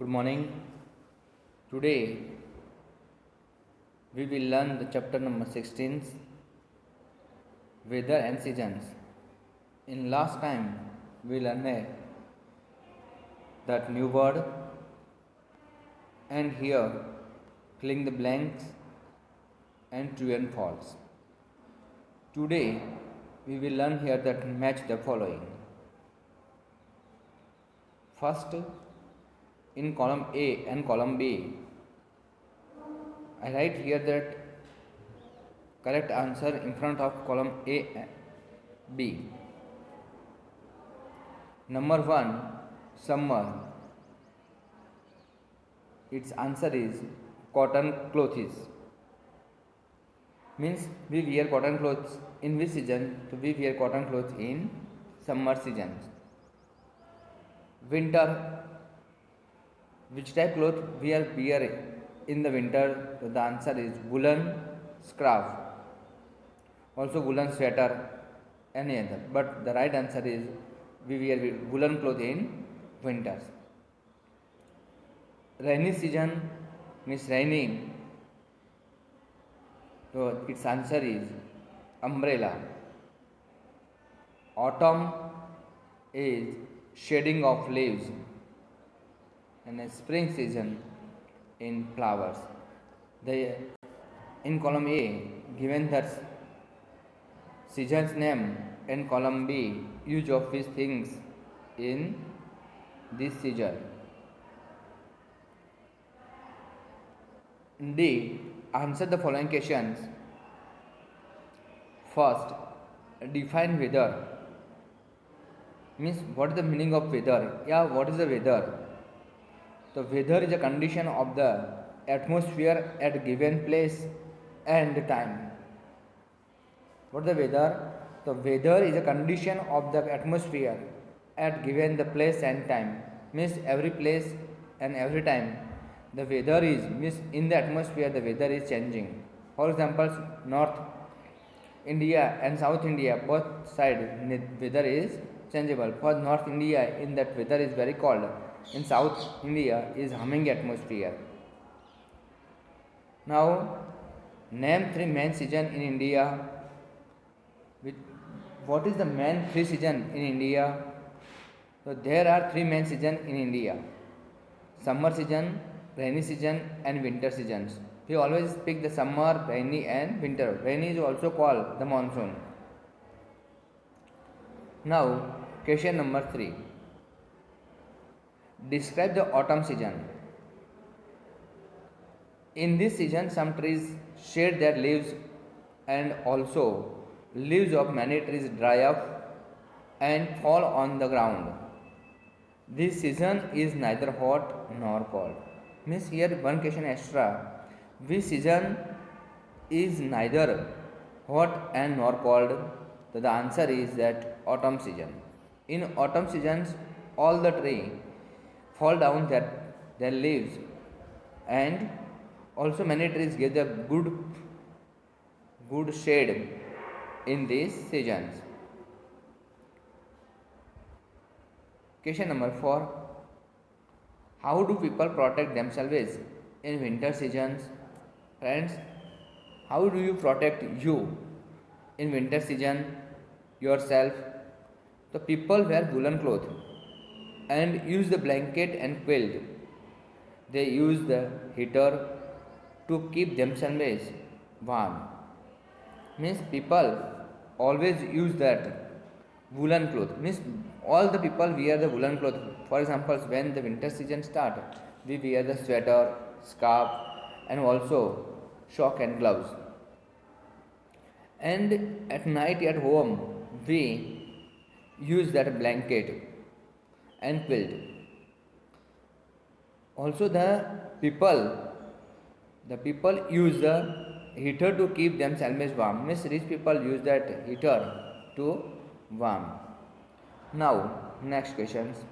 Good morning. Today we will learn the chapter number 16, Weather and Seasons. In last time we learned that new word, and here filling the blanks and true and false. Today we will learn here that match the following. First, in column A and column B, I write here that correct answer in front of column A and B. Number 1, summer. Its answer is cotton clothes. Means we wear cotton clothes in which season? So we wear cotton clothes in summer seasons. Winter. Which type cloth we are wear in the winter? So the answer is woolen scarf. Also woolen sweater, any other. But the right answer is we wear woolen cloth in winters. Rainy season means raining. So its answer is umbrella. Autumn is shedding of leaves, and a spring season in flowers. In column A given that season's name, and column B use of these things in this season. D, answer the following questions. First, define weather. Means what is the meaning of weather? What is the weather? The weather is a condition of the atmosphere at a given place and time. What is the weather? The weather is a condition of the atmosphere at given the place and time. Means every place and every time the weather is, means in the atmosphere the weather is changing. For example, North India and South India, both side weather is changeable. For North India, in that weather is very cold. In South India is humming atmosphere. Now name 3 main season in India. What is the main 3 season in India? So there are 3 main season in India: summer season, rainy season, and winter seasons. We always pick the summer, rainy, and winter. Rainy is also called the monsoon. Now question number 3. Describe the autumn season. In this season, some trees shed their leaves, and also leaves of many trees dry up and fall on the ground. This season is neither hot nor cold. Means here one question extra. Which season is neither hot and nor cold? So the answer is that autumn season. In autumn seasons, all the trees fall down their leaves, and also many trees give the good shade in these seasons. Question number 4. How do people protect themselves in winter seasons? Friends, how do you protect you in winter season yourself? The people wear woolen cloth and use the blanket and quilt. They use the heater to keep themselves warm. Means people always use that woolen cloth. Means all the people wear the woolen cloth. For example, when the winter season start, we wear the sweater, scarf, and also sock and gloves. And at night at home, we use that blanket and quilt. Also the people use the heater to keep themselves warm. Means rich people use that heater to warm. Now next questions.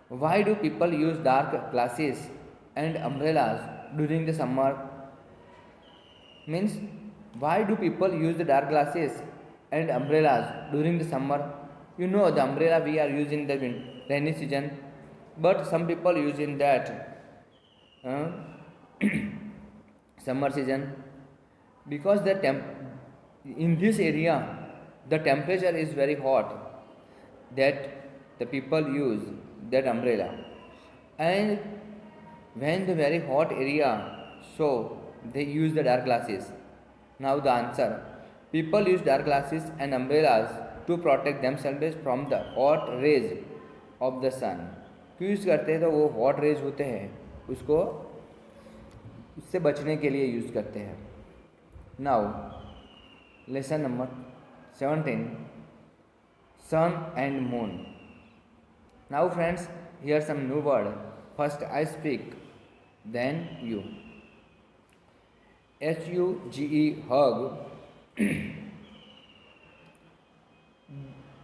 Why do people use dark glasses and umbrellas during the summer? Means why do people use the dark glasses and umbrellas during the summer? The umbrella we are using rainy season, but some people use in that uh, summer season, because in this area the temperature is very hot, that the people use that umbrella. And when the very hot area, so they use the dark glasses. Now the answer: people use dark glasses and umbrellas to protect themselves from the hot rays of the sun. क्यों use करते हैं? तो वो hot raise होते हैं, उसको उससे बचने के लिए यूज़ करते हैं. Now lesson number 17, sun and moon. Now friends, here some new word. First I speak, then you. HUGE, hug.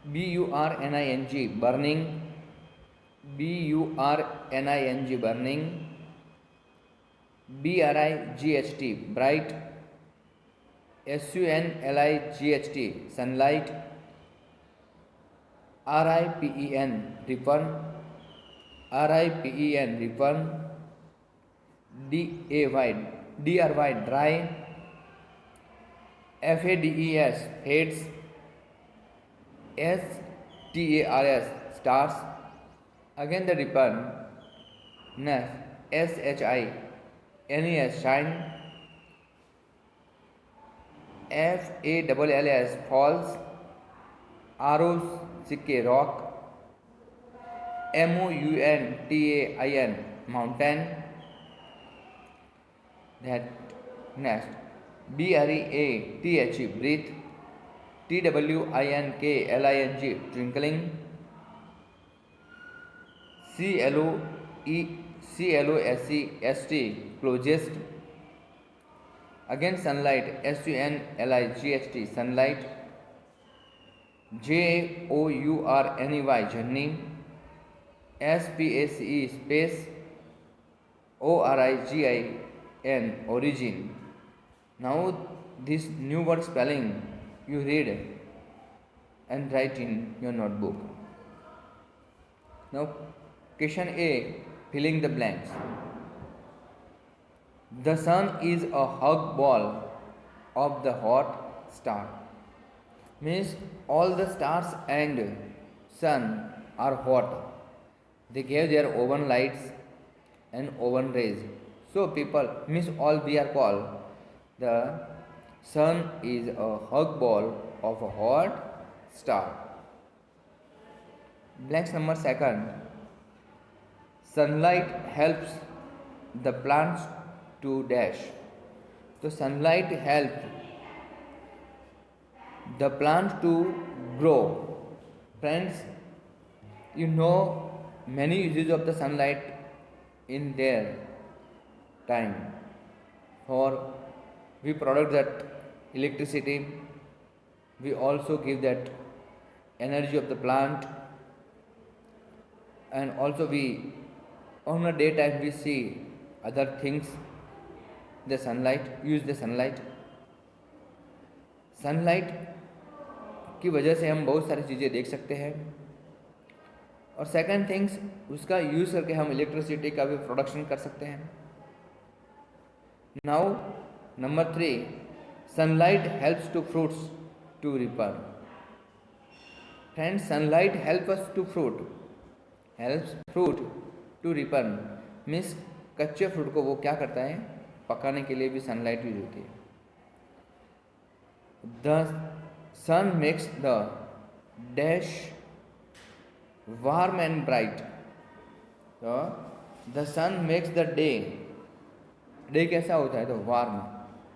BURNING, burning. BURNING, burning. BRIGHT, bright. SUNLIGHT, sunlight. RIPEN, ripen. RIPEN, ripen. DRY, dry. FADES, fades. STARS, stars. Again the ripen. Next SHINES, shine. FALLS, falls. ROC, rock. MOUNTAIN, mountain. That next BREATH, breathe. TWINKLING, twinkling. CLOSEST, closest. Again sunlight. SUNLIGHT, sunlight. JOURNEY, journey. SPACE, space. ORIGIN, origin. Now this new word spelling you read and write in your notebook. Now question A, filling the blanks. The sun is a hug ball of the hot star. Means all the stars and sun are hot. They gave their oven lights and oven rays. So people, means all we are called, the sun is a hug ball of a hot star. Blanks number second. Sunlight helps the plants to dash. So sunlight helps the plant to grow. Friends, you know many uses of the sunlight in their time. For we produce that electricity, we also give that energy of the plant, and also we on a daytime we see other things, the sunlight, use the sunlight. Sunlight की वजह से हम बहुत सारी चीज़ें देख सकते हैं. और सेकंड थिंग्स, उसका यूज़ करके हम इलेक्ट्रिसिटी का भी प्रोडक्शन कर सकते हैं. Now number 3, sunlight helps to fruits to riper. Friends, sunlight help us to helps fruit to riper. Means कच्चे फ्रूट को वो क्या करता है, पकाने के लिए भी सनलाइट यूज होती है. The sun makes the dash warm and bright. तो the sun makes the day कैसा होता है, तो वार्म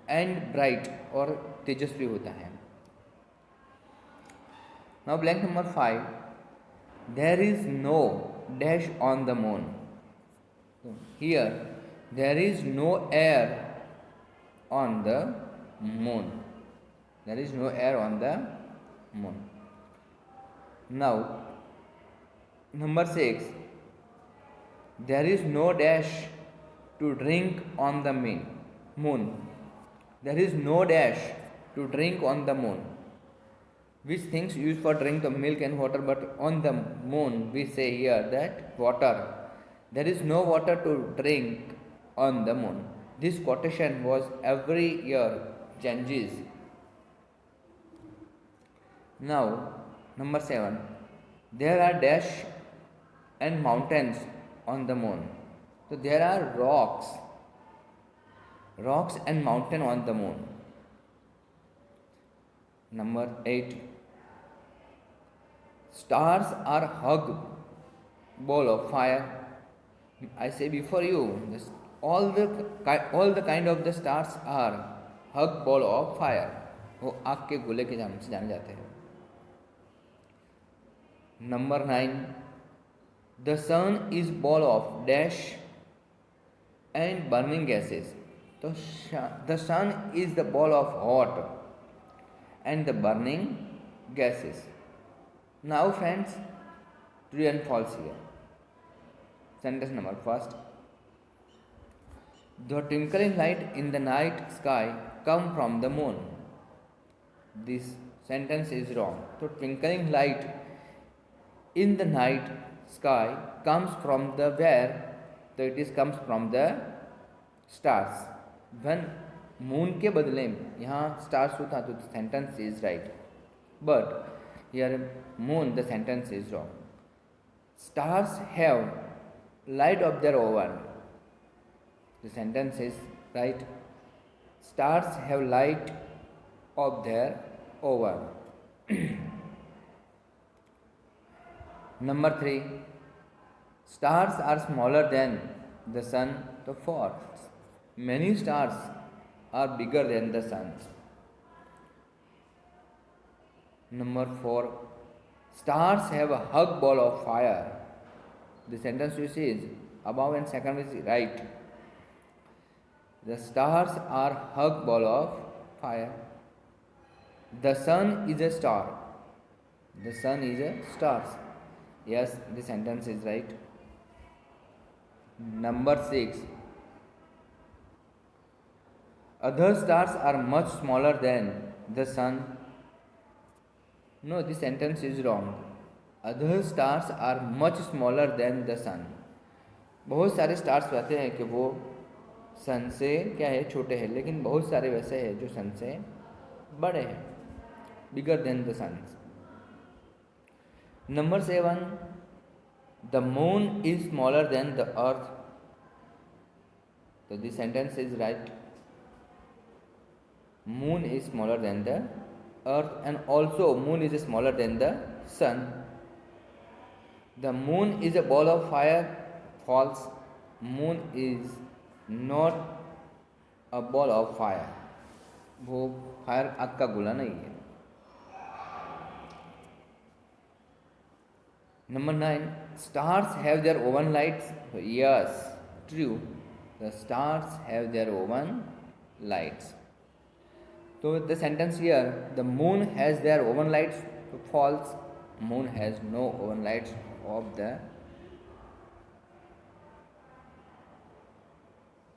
एंड ब्राइट, और तेजस्वी होता है. Now blank number 5, there is no dash on the moon. Here there is no air on the moon. There is no air on the moon. Now number 6, there is no dash to drink on the moon. There is no dash to drink on the moon. which things used for drink the milk and water, but on the moon we say here that water. There is no water to drink on the moon. This quotation was every year changes. Now, number 7. There are dash and mountains on the moon. So there are rocks and mountain on the moon. Number 8. Stars are hug ball of fire. I say before you, this, all the kind of the stars are hug ball of fire. वो आग के गोले के नाम से जाने जाते हैं. Number 9. The sun is ball of dash and burning gases. So the sun is the ball of hot and the burning gases. Now friends, true and false here. Sentence number 1. The twinkling light in the night sky come from the moon. This sentence is wrong. So twinkling light in the night sky comes from the where? So it is comes from the stars. When moon के बदले यहाँ stars होता तो the sentence is right. But here moon the sentence is wrong. Stars have light of their own. The sentence is right. Stars have light of their own. Number 3. Stars are smaller than the sun. So false. Many stars are bigger than the sun. Number 4. Stars have a hug ball of fire. The sentence which is above and second is right. The stars are hug ball of fire. The sun is a star. The sun is a star. Yes, the sentence is right. Number 6. Other stars are much smaller than the sun. No, this sentence is wrong. Other stars are much smaller than the sun. बहुत सारे stars कहते हैं कि वो सन से क्या है छोटे हैं, लेकिन बहुत सारे वैसे हैं जो सन से बड़े हैं, bigger than the sun. Number 7. The moon is smaller than the earth. So this sentence is right. Moon is smaller than the earth, and also moon is smaller than the sun. The moon is a ball of fire. False. Moon is not a ball of fire. वो fire आग का गोला नहीं है. Number 9. Stars have their own lights. Yes, true. The stars have their own lights. So the sentence here, the moon has their own lights. False. Moon has no own lights of the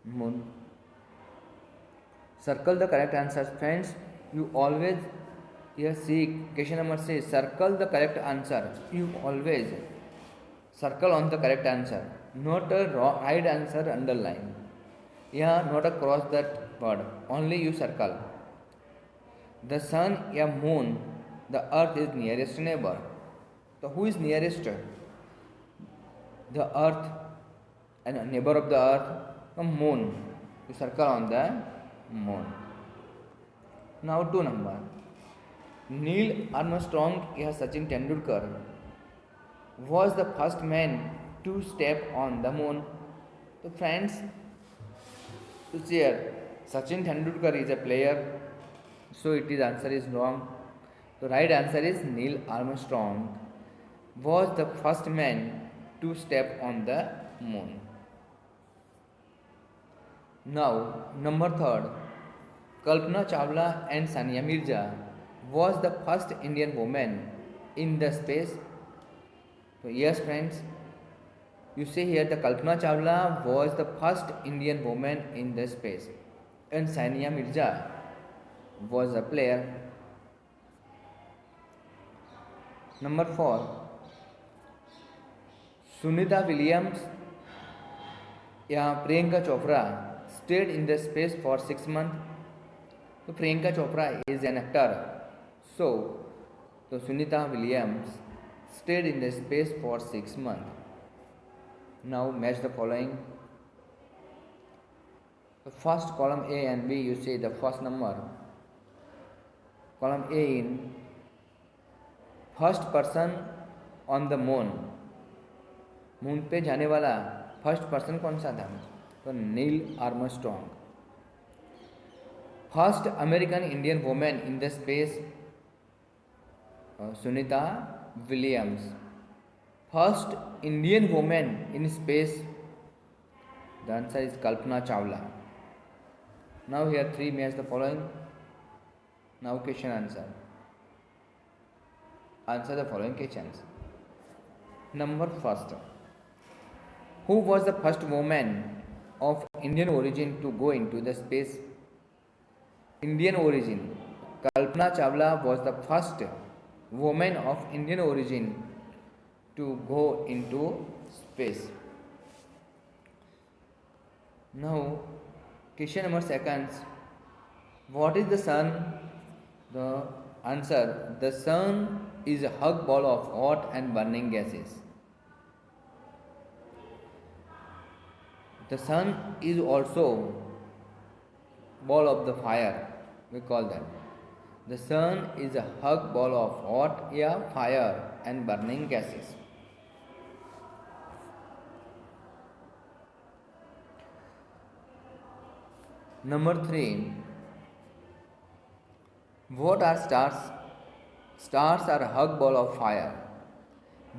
moon. Circle the correct answers. Friends, you always here see question number 6. Circle the correct answer. You always circle on the correct answer. Not a right answer underline. Yeah, not across that word. Only you circle. The sun या moon, the earth is nearest neighbor. So who is nearest? The earth and a neighbor of the earth, the moon. You circle on the moon. Now 2 number. Neil Armstrong या Sachin Tendulkar was the first man to step on the moon. So friends, to share, Sachin Tendulkar is a player. So it is answer is wrong. The right answer is Neil Armstrong was the first man to step on the moon. Now number 3. Kalpana Chawla and Sania Mirza was the first Indian woman in the space. So yes friends, you see here the Kalpana Chawla was the first Indian woman in the space, and Sania Mirza was a player. Number 4, Sunita Williams या Priyanka Chopra stayed in the space for 6 months. तो Priyanka Chopra is an actor. So Sunita Williams stayed in the space for 6 months. Now match the following. The first column A and B, you see the first number. Column A in first person on the moon. Moon पे जाने वाला first person कौन सा था? तो Neil Armstrong. First American Indian women in the space, Sunita Williams. First Indian women in space, the answer is Kalpana Chawla. Now here 3 match the following. Now question answer. Answer the following questions. Number first. Who was the first woman of Indian origin to go into the space? Indian origin. Kalpana Chawla was the first woman of Indian origin to go into space. Now, question number second. What is the sun? The answer: the sun is a hug ball of hot and burning gases. The sun is also ball of the fire, we call that. The sun is a hug ball of hot air, fire and burning gases. Number 3. What are stars? Stars are a hug ball of fire.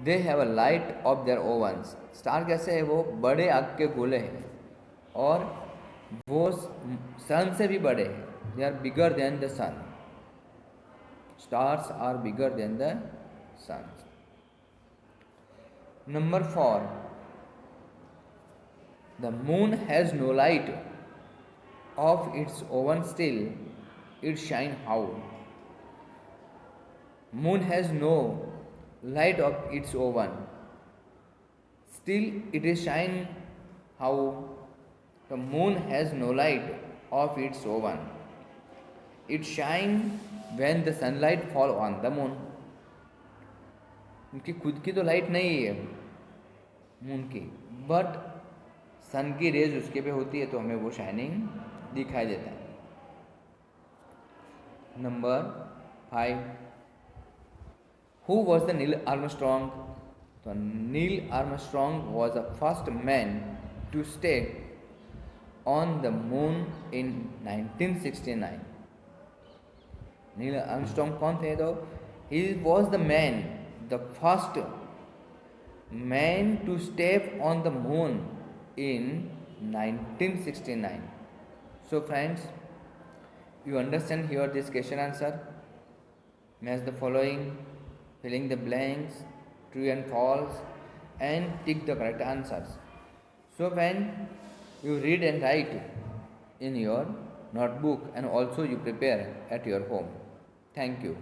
They have a light of their ovens. Star कैसे है? वो बड़े आग के गोले हैं और वो सन से भी बड़े हैं. They are bigger than the sun. Stars are bigger than the sun. Number 4. The moon has no light of its own, still it shine how? Moon has no light of its own, still it is shine how? The moon has no light of its own. It shine when the sunlight fall on the moon. उनकी खुद की तो light नहीं है moon की, but सन की raise उसके पे होती है तो हमें वो शाइनिंग दिखाई देता है. Number 5. Who was the Neil Armstrong? So Neil Armstrong was the first man to step on the moon in 1969. Neil Armstrong कौन थे? तो he was the man, the first man to step on the moon in 1969. So friends, you understand here this question answer. Match the following, filling the blanks, true and false, and tick the correct answers. So when you read and write in your notebook and also you prepare at your home. Thank you.